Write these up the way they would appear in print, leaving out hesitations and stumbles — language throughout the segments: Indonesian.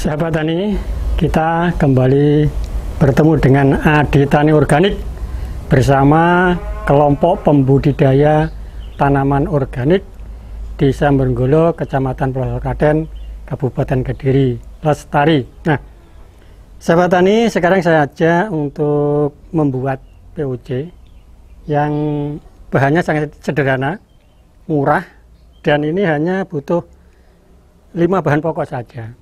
Sahabat tani, kita kembali bertemu dengan Adi Tani Organik bersama kelompok pembudidaya tanaman organik di Sambenggolo, Kecamatan Pelosok Klaten, Kabupaten Kediri, Lestari. Nah, sahabat tani, sekarang saya ajak untuk membuat POC yang bahannya sangat sederhana, murah, dan ini hanya butuh 5 bahan pokok saja.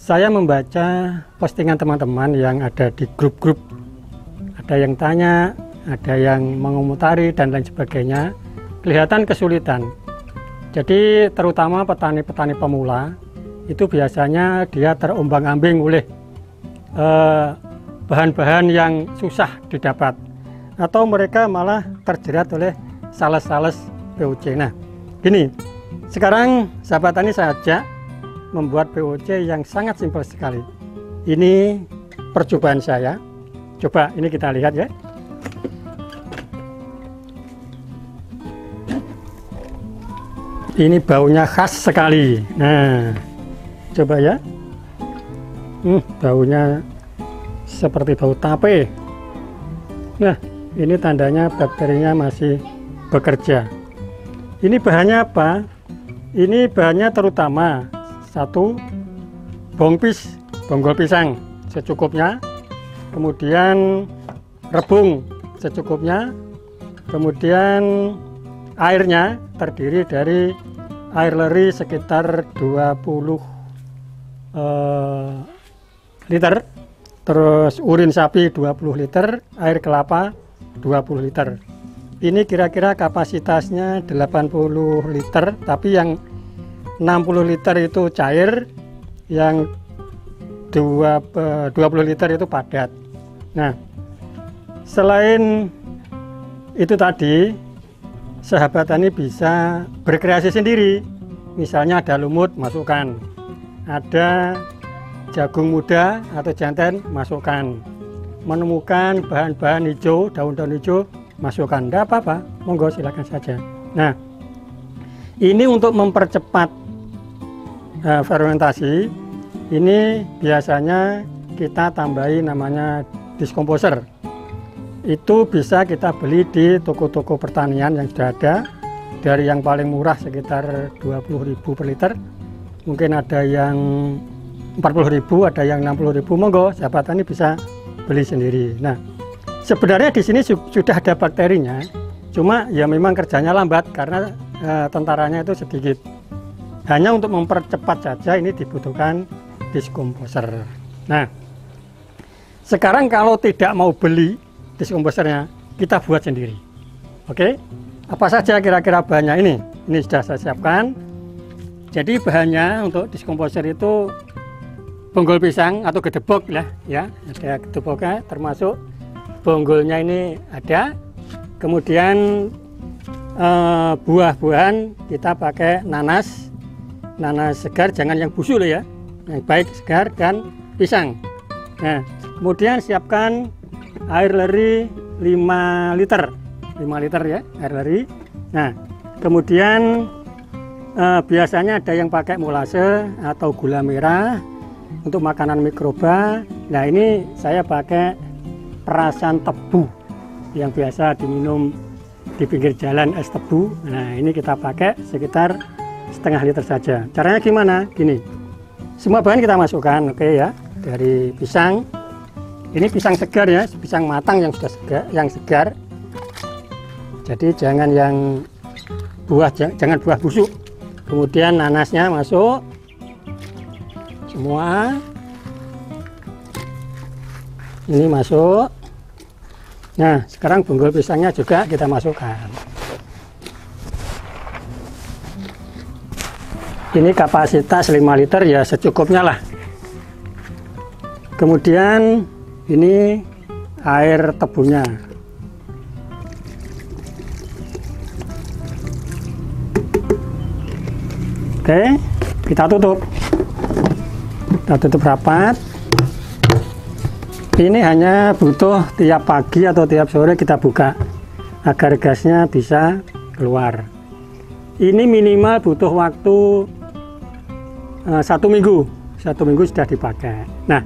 Saya membaca postingan teman-teman yang ada di grup-grup, ada yang tanya, ada yang mengomentari dan lain sebagainya, kelihatan kesulitan. Jadi terutama petani-petani pemula itu biasanya dia terombang-ambing oleh bahan-bahan yang susah didapat, atau mereka malah terjerat oleh sales-sales POC. Nah, gini, sekarang sahabat tani saya ajak membuat POC yang sangat simpel sekali. Ini percobaan saya. Coba ini kita lihat ya. Ini baunya khas sekali. Nah, coba ya. Baunya seperti bau tape. Nah, ini tandanya bakterinya masih bekerja. Ini bahannya apa? Ini bahannya terutama 1 bonggol pisang secukupnya, kemudian rebung secukupnya, kemudian airnya terdiri dari air leri sekitar 20 liter, terus urin sapi 20 liter, air kelapa 20 liter. Ini kira-kira kapasitasnya 80 liter, tapi yang 60 liter itu cair, yang 20 liter itu padat. Nah, selain itu tadi, sahabat tani bisa berkreasi sendiri. Misalnya ada lumut, masukkan. Ada jagung muda atau jantan, masukkan. Menemukan bahan-bahan hijau, daun-daun hijau, masukkan. Tidak apa-apa, monggo silakan saja. Nah, ini untuk mempercepat fermentasi. Ini biasanya kita tambahi namanya diskomposer. Itu bisa kita beli di toko-toko pertanian yang sudah ada, dari yang paling murah sekitar 20.000 per liter, mungkin ada yang 40.000, ada yang 60.000. Monggo sahabat tani bisa beli sendiri. Nah, sebenarnya di sini sudah ada bakterinya, cuma ya memang kerjanya lambat karena tentaranya itu sedikit. Hanya untuk mempercepat saja ini dibutuhkan diskomposer. Nah, sekarang kalau tidak mau beli diskomposernya, kita buat sendiri. Oke, apa saja kira-kira bahannya ini? Ini sudah saya siapkan. Jadi bahannya untuk diskomposer itu bonggol pisang atau gedebok lah, ya. Ada gedeboknya, termasuk bonggolnya ini ada. Kemudian buah-buahan kita pakai nanas segar, jangan yang busuk loh ya, yang baik segar, dan pisang. Nah, kemudian siapkan air leri 5 liter ya, air leri. Nah, kemudian biasanya ada yang pakai molase atau gula merah untuk makanan mikroba. Nah, ini saya pakai perasan tebu yang biasa diminum di pinggir jalan, es tebu. Nah, ini kita pakai sekitar setengah liter saja. Caranya gimana? Gini, semua bahan kita masukkan, oke ya. Dari pisang, ini pisang segar ya, pisang matang yang sudah segar, jadi jangan yang jangan buah busuk. Kemudian nanasnya masuk semua, ini masuk. Nah, sekarang bonggol pisangnya juga kita masukkan. Ini kapasitas 5 liter ya, secukupnya lah. Kemudian ini air tebunya. Oke, kita tutup. Kita tutup rapat. Ini hanya butuh tiap pagi atau tiap sore kita buka agar gasnya bisa keluar. Ini minimal butuh waktu 1 minggu. 1 minggu sudah dipakai. Nah,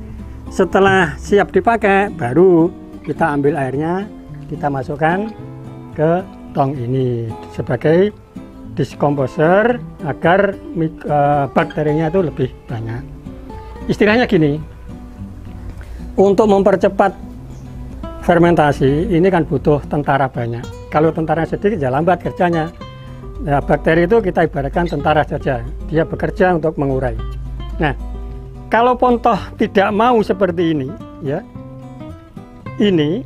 setelah siap dipakai, baru kita ambil airnya, kita masukkan ke tong ini sebagai diskomposer agar bakterinya itu lebih banyak. Istilahnya gini, untuk mempercepat fermentasi ini kan butuh tentara banyak. Kalau tentara sedikit ya lambat kerjanya. Nah, bakteri itu kita ibaratkan tentara saja, dia bekerja untuk mengurai. Nah, kalau pontoh tidak mau seperti ini, ya, ini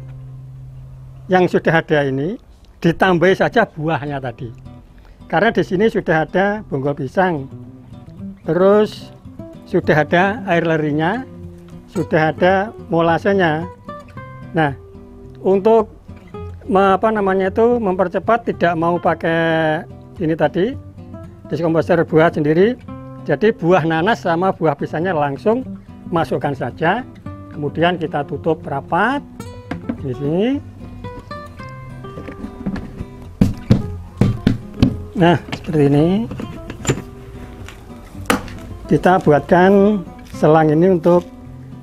yang sudah ada ini ditambahi saja buahnya tadi. Karena di sini sudah ada bonggol pisang, terus sudah ada air lerinya, sudah ada molasenya. Nah, untuk mempercepat tidak mau pakai ini tadi diskomposer buah sendiri. Jadi buah nanas sama buah pisangnya langsung masukkan saja. Kemudian kita tutup rapat di sini. Nah, seperti ini. Kita buatkan selang ini untuk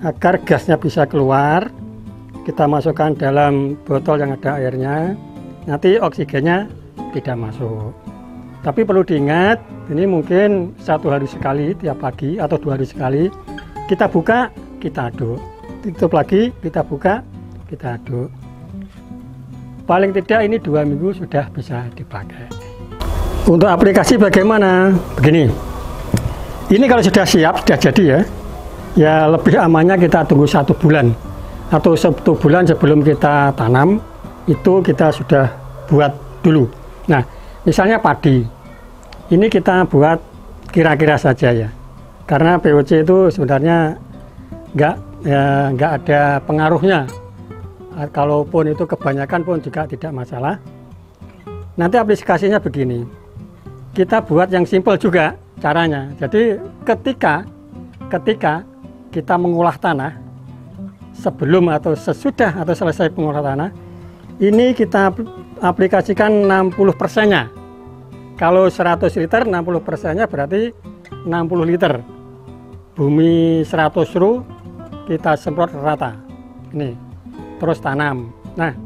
agar gasnya bisa keluar. Kita masukkan dalam botol yang ada airnya. Nanti oksigennya tidak masuk. Tapi perlu diingat, ini mungkin 1 hari sekali tiap pagi atau 2 hari sekali. Kita buka, kita aduk. Tutup lagi, kita buka, kita aduk. Paling tidak ini 2 minggu sudah bisa dipakai. Untuk aplikasi bagaimana? Begini, ini kalau sudah siap, sudah jadi ya, ya lebih amannya kita tunggu 1 bulan atau 1 bulan sebelum kita tanam, itu kita sudah buat dulu. Nah, misalnya padi, ini kita buat kira-kira saja ya, karena POC itu sebenarnya nggak ada pengaruhnya. Kalaupun itu kebanyakan pun juga tidak masalah. Nanti aplikasinya begini, kita buat yang simpel juga caranya. Jadi ketika kita mengolah tanah, sebelum atau sesudah atau selesai pengolah tanah, ini kita aplikasikan 60%-nya. Kalau 100 liter, 60%-nya berarti 60 liter. Bumi 100 ru kita semprot rata. Ini, terus tanam. Nah,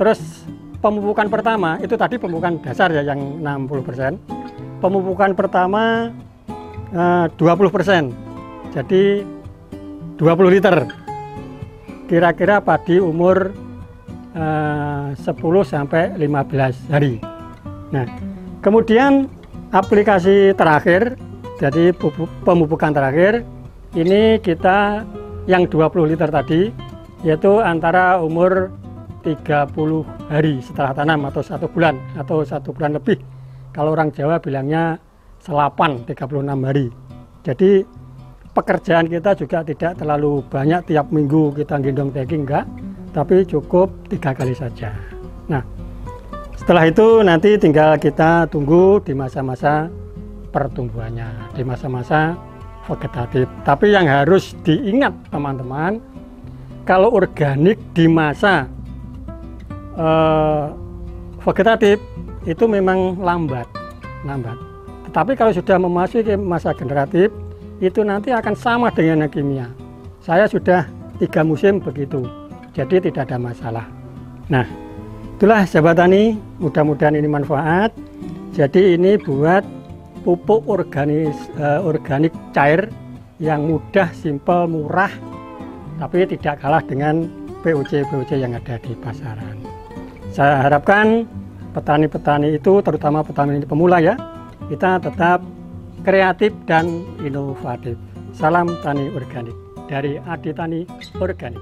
terus pemupukan pertama, itu tadi pemupukan dasar ya yang 60%. Pemupukan pertama 20%. Jadi 20 liter. Kira-kira padi umur 10 sampai 15 hari. Nah, kemudian aplikasi terakhir, jadi pemupukan terakhir, ini kita yang 20 liter tadi, yaitu antara umur 30 hari setelah tanam atau 1 bulan atau 1 bulan lebih. Kalau orang Jawa bilangnya selapan, 36 hari. Jadi pekerjaan kita juga tidak terlalu banyak tiap minggu kita gendong tagging, enggak, tapi cukup 3 kali saja. Nah, setelah itu nanti tinggal kita tunggu di masa-masa pertumbuhannya, di masa-masa vegetatif. Tapi yang harus diingat teman-teman, kalau organik di masa vegetatif itu memang lambat. Tetapi kalau sudah memasuki masa generatif, itu nanti akan sama dengan yang kimia. Saya sudah 3 musim begitu, jadi tidak ada masalah. Nah, itulah sahabat tani, mudah-mudahan ini manfaat. Jadi ini buat pupuk organik cair yang mudah, simpel, murah, tapi tidak kalah dengan POC yang ada di pasaran. Saya harapkan petani-petani itu, terutama petani pemula ya, kita tetap kreatif dan inovatif. Salam tani organik dari Adi Tani Organik.